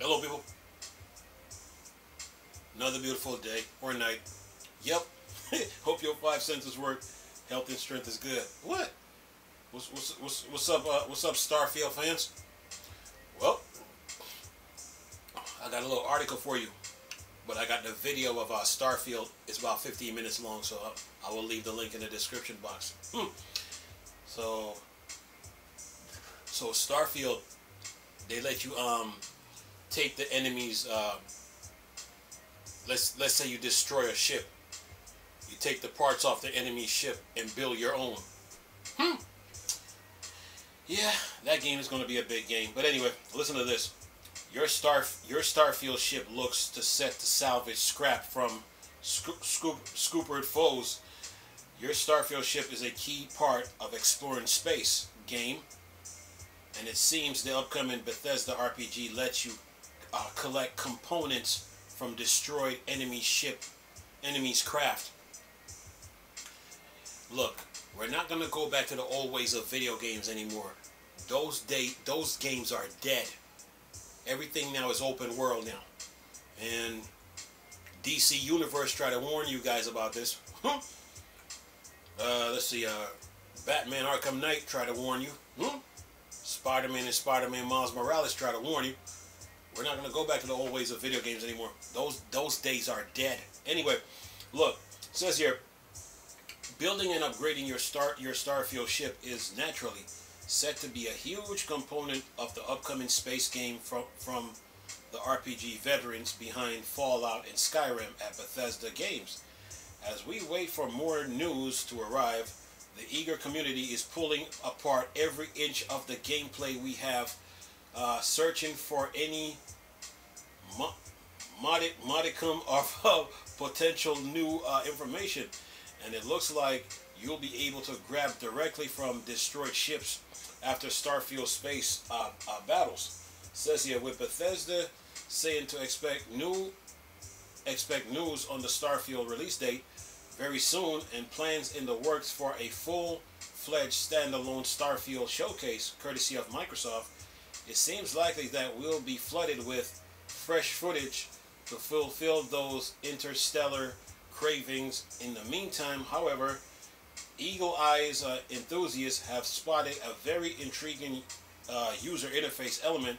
Hello, people. Another beautiful day or night. Yep. Hope your five senses work. Health and strength is good. What? What's up? What's up, Starfield fans? Well, I got a little article for you, but I got the video of Starfield. It's about 15 minutes long, so I will leave the link in the description box. So Starfield, they let you take the enemy's. Let's say you destroy a ship. You take the parts off the enemy ship and build your own. Yeah, that game is going to be a big game. But anyway, listen to this. Your Starfield ship looks to set to salvage scrap from scoopered foes. Your Starfield ship is a key part of exploring space game, and it seems the upcoming Bethesda RPG lets you collect components from destroyed enemy's craft. Look, we're not gonna go back to the old ways of video games anymore. Those games are dead. Everything now is open world now, and DC Universe tried to warn you guys about this. Let's see, Batman Arkham Knight tried to warn you. Spider-Man and Spider-Man Miles Morales tried to warn you. We're not going to go back to the old ways of video games anymore. Those days are dead. Anyway, look, it says here, building and upgrading your Starfield ship is naturally set to be a huge component of the upcoming space game from the RPG veterans behind Fallout and Skyrim at Bethesda Games. As we wait for more news to arrive, the eager community is pulling apart every inch of the gameplay we have, searching for any modicum of potential new information. And it looks like you'll be able to grab directly from destroyed ships after Starfield space battles. It says here, with Bethesda saying to expect news on the Starfield release date very soon, and plans in the works for a full-fledged standalone Starfield showcase courtesy of Microsoft, it seems likely that we'll be flooded with fresh footage to fulfill those interstellar cravings. In the meantime, however, Eagle Eyes enthusiasts have spotted a very intriguing user interface element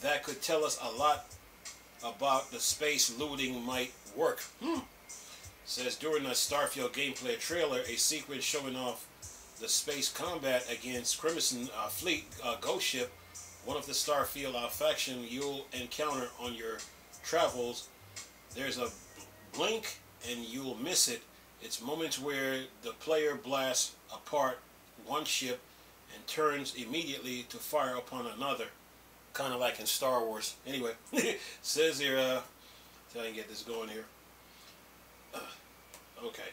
that could tell us a lot about the space looting might work. Says during a Starfield gameplay trailer, a sequence showing off the space combat against Crimson Fleet ghost ship, one of the Starfield faction you'll encounter on your travels. There's a blink and you'll miss it. It's moments where the player blasts apart one ship and turns immediately to fire upon another, kind of like in Star Wars. Anyway, says here, try and get this going here. Okay.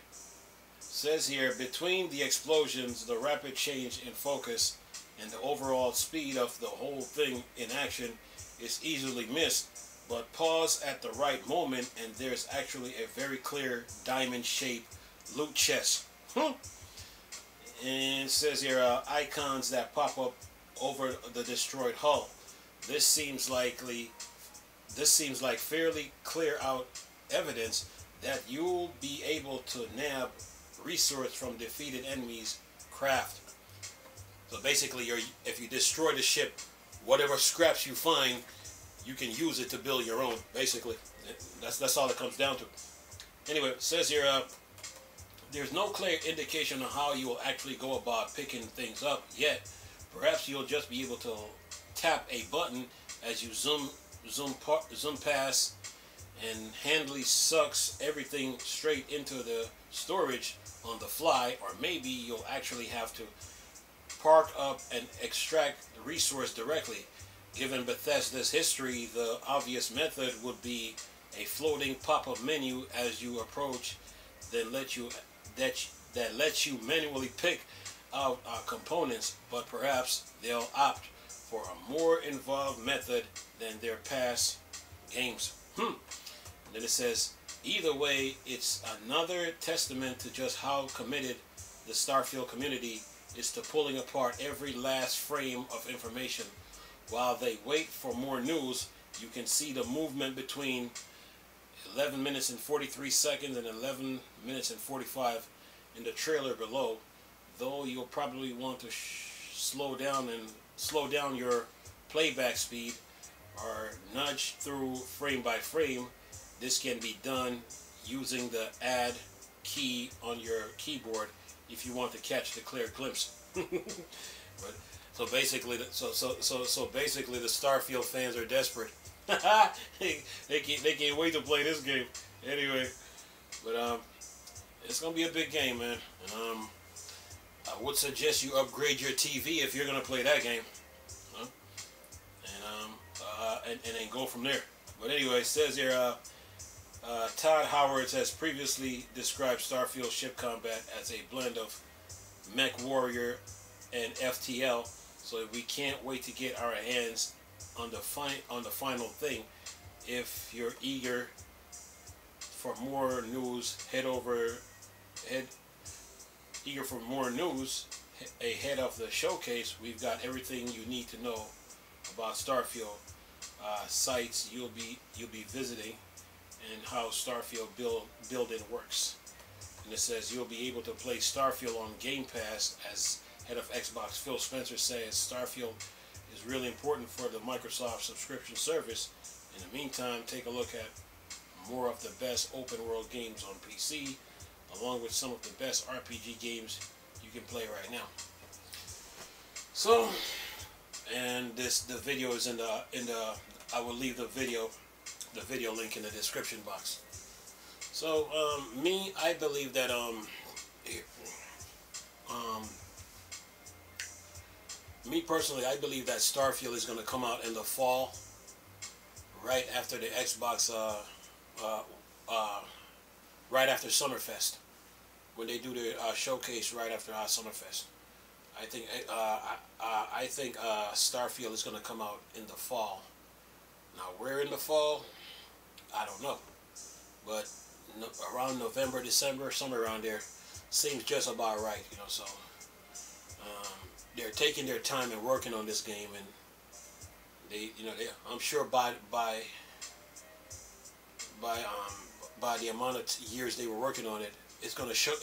Says here, between the explosions, the rapid change in focus, and the overall speed of the whole thing in action is easily missed, but pause at the right moment and there's actually a very clear diamond-shaped loot chest. And it says here, icons that pop up over the destroyed hull. This seems like fairly clear out evidence that you'll be able to nab resource from defeated enemies' craft. So basically, if you destroy the ship, whatever scraps you find, you can use it to build your own. Basically, that's all it comes down to. Anyway, it says here, there's no clear indication of how you will actually go about picking things up yet. Perhaps you'll just be able to tap a button as you zoom past and handily sucks everything straight into the storage on the fly, or maybe you'll actually have to park up and extract the resource directly. Given Bethesda's history, the obvious method would be a floating pop-up menu as you approach that lets you manually pick out components, but perhaps they'll opt for a more involved method than their past games. And then it says, either way, it's another testament to just how committed the Starfield community is to pulling apart every last frame of information. While they wait for more news, you can see the movement between 11 minutes and 43 seconds and 11 minutes and 45 in the trailer below. Though you'll probably want to slow down your playback speed or nudge through frame by frame. This can be done using the add key on your keyboard if you want to catch the clear glimpse. But so basically, basically, the Starfield fans are desperate. they can't wait to play this game. Anyway, but it's gonna be a big game, man. And I would suggest you upgrade your TV if you're gonna play that game, huh? And then go from there. But anyway, it says here, Todd Howard has previously described Starfield ship combat as a blend of Mech Warrior and FTL, so we can't wait to get our hands on the final thing. If you're eager for more news, eager for more news ahead of the showcase. We've got everything you need to know about Starfield, sites you'll be visiting, and how Starfield building works. And it says you'll be able to play Starfield on Game Pass. As head of Xbox Phil Spencer says, Starfield is really important for the Microsoft subscription service. In the meantime, take a look at more of the best open world games on PC, along with some of the best RPG games you can play right now. So, and the video is in the I will leave the video link in the description box. So I believe that me personally, I believe that Starfield is going to come out in the fall, right after the Xbox, right after Summerfest, when they do the showcase right after Summerfest. I think Starfield is going to come out in the fall. Now, where in the fall, I don't know, but around November, December, somewhere around there, seems just about right, you know. So they're taking their time and working on this game, and I'm sure by the amount of years they were working on it, it's gonna show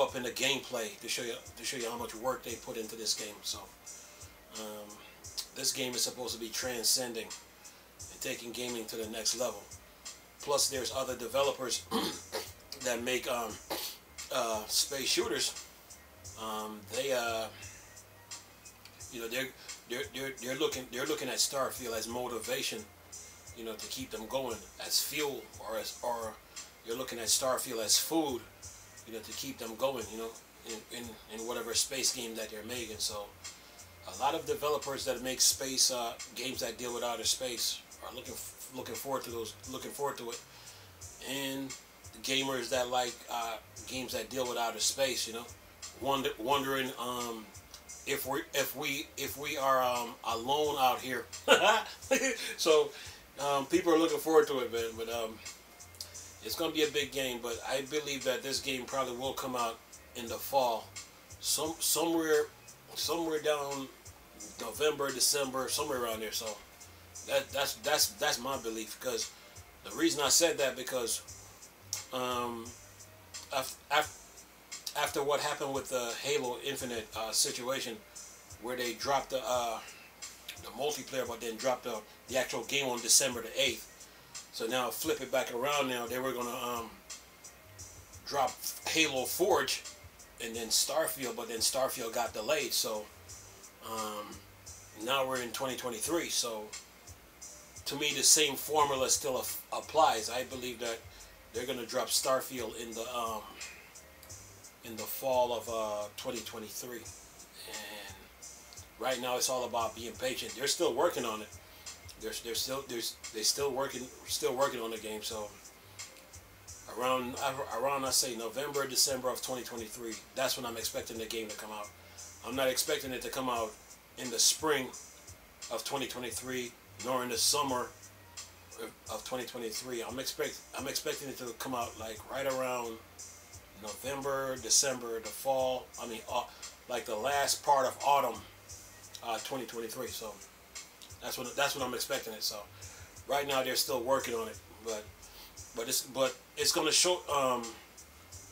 up in the gameplay to show you how much work they put into this game. So this game is supposed to be transcending and taking gaming to the next level. Plus, there's other developers that make space shooters. They're looking at Starfield as motivation, to keep them going, as fuel, or you're looking at Starfield as food, to keep them going, in whatever space game that they're making. So a lot of developers that make space games that deal with outer space are looking forward to it, and gamers that like games that deal with outer space, wondering if we are alone out here. So people are looking forward to it, man. But it's gonna be a big game. But I believe that this game probably will come out in the fall, somewhere down November, December, somewhere around there. So that's my belief. Because the reason I said that, because after what happened with the Halo Infinite situation, where they dropped the multiplayer, but then dropped the actual game on December the 8th. So now flip it back around. Now they were gonna drop Halo Forge and then Starfield, but then Starfield got delayed. So now we're in 2023. So to me, the same formula still applies. I believe that they're gonna drop Starfield in the fall of 2023. And right now it's all about being patient. They're still working on it. They're still working on the game. So around I say November, December of 2023, that's when I'm expecting the game to come out. I'm not expecting it to come out in the spring of 2023, nor in the summer of 2023. I'm expecting it to come out like right around November, December, the fall. I mean, like the last part of autumn, 2023. So That's what I'm expecting it. So right now they're still working on it, but it's gonna show.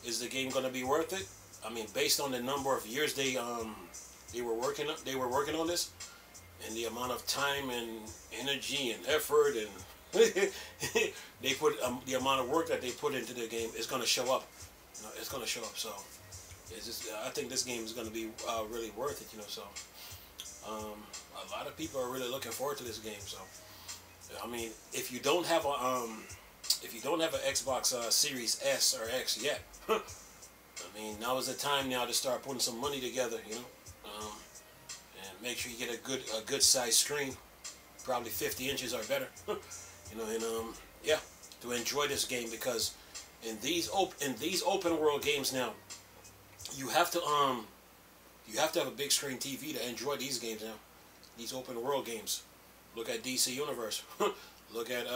Is the game gonna be worth it? I mean, based on the number of years they were working on this, and the amount of time and energy and effort and they put the amount of work that they put into the game is gonna show up. It's gonna show up. So it's just, I think this game is gonna be really worth it. So a lot of people are really looking forward to this game. So I mean, if you don't have an Xbox Series S or X yet, I mean, now is the time now to start putting some money together, and make sure you get a good size screen, probably 50 inches or better, and yeah, to enjoy this game, because in these open world games now, you have to have a big screen TV to enjoy these games now. These open world games. Look at DC Universe. Look at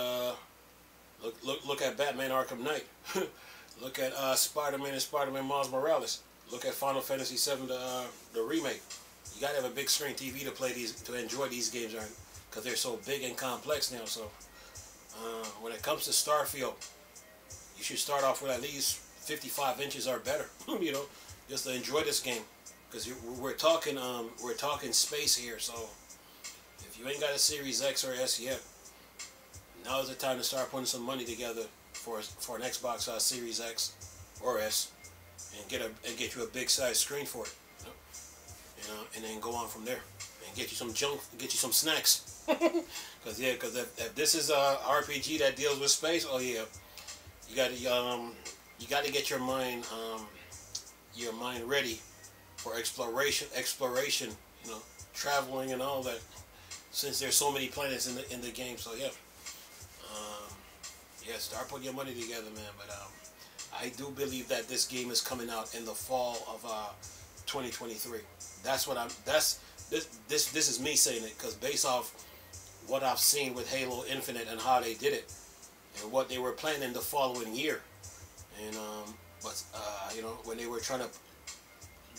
look at Batman Arkham Knight. Look at Spider-Man and Spider-Man Miles Morales. Look at Final Fantasy VII, the remake. You gotta have a big screen TV to enjoy these games, right? Because they're so big and complex now. So when it comes to Starfield, you should start off with at least 55 inches or better. Just to enjoy this game. Because we're talking space here. So if you ain't got a Series X or S yet, now is the time to start putting some money together for an Xbox Series X or S, and get you a big size screen for it, and then go on from there, and get you some junk, get you some snacks, because if this is a RPG that deals with space, oh yeah, you got to get your mind ready for exploration, traveling and all that, since there's so many planets in the game. So yeah. Yeah, start putting your money together, man. But I do believe that this game is coming out in the fall of 2023. This is me saying it, because based off what I've seen with Halo Infinite and how they did it, and what they were planning the following year, and when they were trying to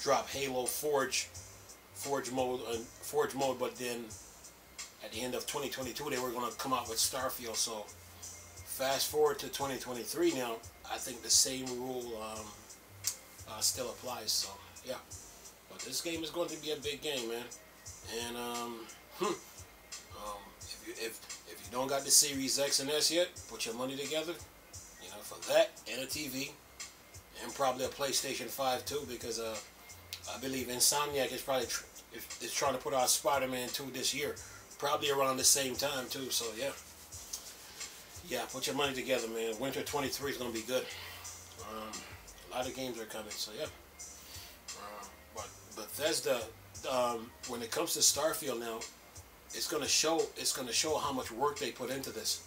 drop Halo Forge mode, but then at the end of 2022 they were going to come out with Starfield. So fast forward to 2023 now, I think the same rule still applies. So yeah, but this game is going to be a big game, man. And if you don't got the Series X and S yet, put your money together, for that, and a TV, and probably a PlayStation 5 too, because I believe Insomniac is probably is trying to put out Spider-Man 2 this year, probably around the same time too. So yeah. Yeah, put your money together, man. Winter 23 is going to be good. A lot of games are coming, so yeah. But Bethesda, when it comes to Starfield now, it's going to show how much work they put into this.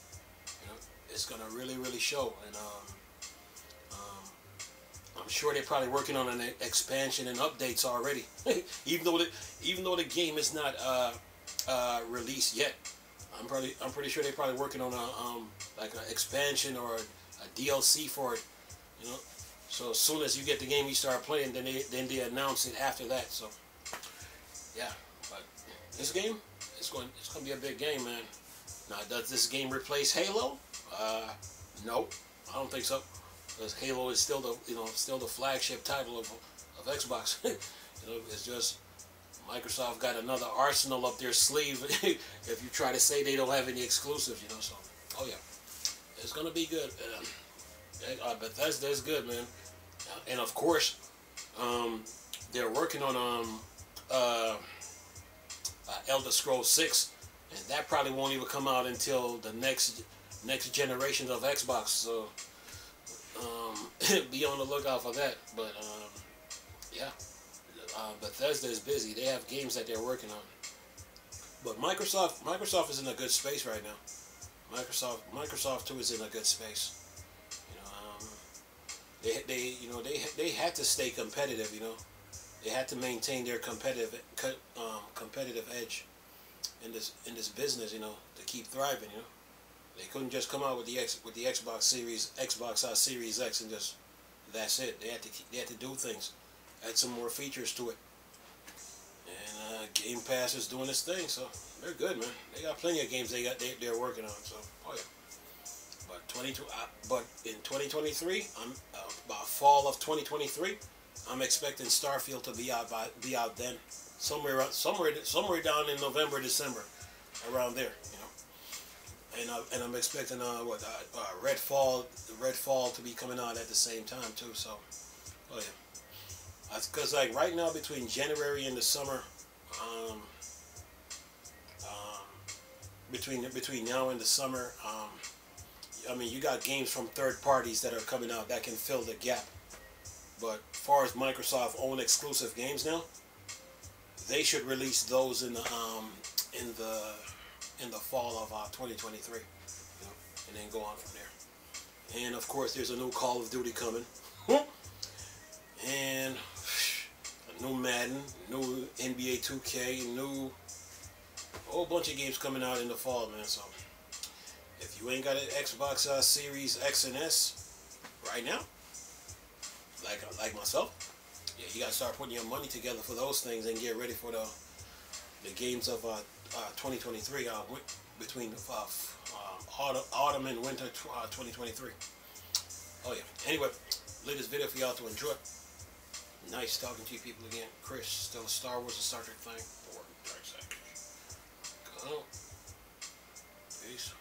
It's going to really, really show. And I'm sure they're probably working on an expansion and updates already. even though the game is not released yet. I'm pretty sure they're probably working on like an expansion or a DLC for it, So as soon as you get the game, you start playing, then they announce it after that. So yeah, but this game, it's going to be a big game, man. Now, does this game replace Halo? No, I don't think so, because Halo is still the flagship title of Xbox. It's just Microsoft got another arsenal up their sleeve if you try to say they don't have any exclusives, So, oh yeah, it's gonna be good. Bethesda is good, man. And of course, they're working on Elder Scrolls 6, and that probably won't even come out until the next generation of Xbox. So, be on the lookout for that. But yeah. Bethesda is busy. They have games that they're working on. But Microsoft is in a good space right now. Microsoft too is in a good space. They had to stay competitive. They had to maintain their competitive edge in this business. To keep thriving. They couldn't just come out with the Xbox Series X and just that's it. They had to do things. Add some more features to it, and Game Pass is doing its thing, so they're good, man. They got plenty of games they're working on. So, oh yeah. But in 2023, I'm about fall of 2023, I'm expecting Starfield to be out then, somewhere down in November, December, around there, you know. And I'm expecting Redfall to be coming out at the same time too. So, oh yeah, because like right now between January and the summer, um, between now and the summer, I mean, you got games from third parties that are coming out that can fill the gap. But as far as Microsoft own exclusive games now, they should release those in the fall of 2023, you know, and then go on from there. And of course, there's a new Call of Duty coming, and a new Madden, new NBA 2K, new whole bunch of games coming out in the fall, man. So if you ain't got an Xbox Series X and S right now, like myself, yeah, you gotta start putting your money together for those things and get ready for the games of 2023 between autumn and winter 2023. Oh yeah. Anyway, latest video for y'all to enjoy. Nice talking to you people again. Chris, still a Star Wars and Star Trek thing. Dark side. Go. Peace.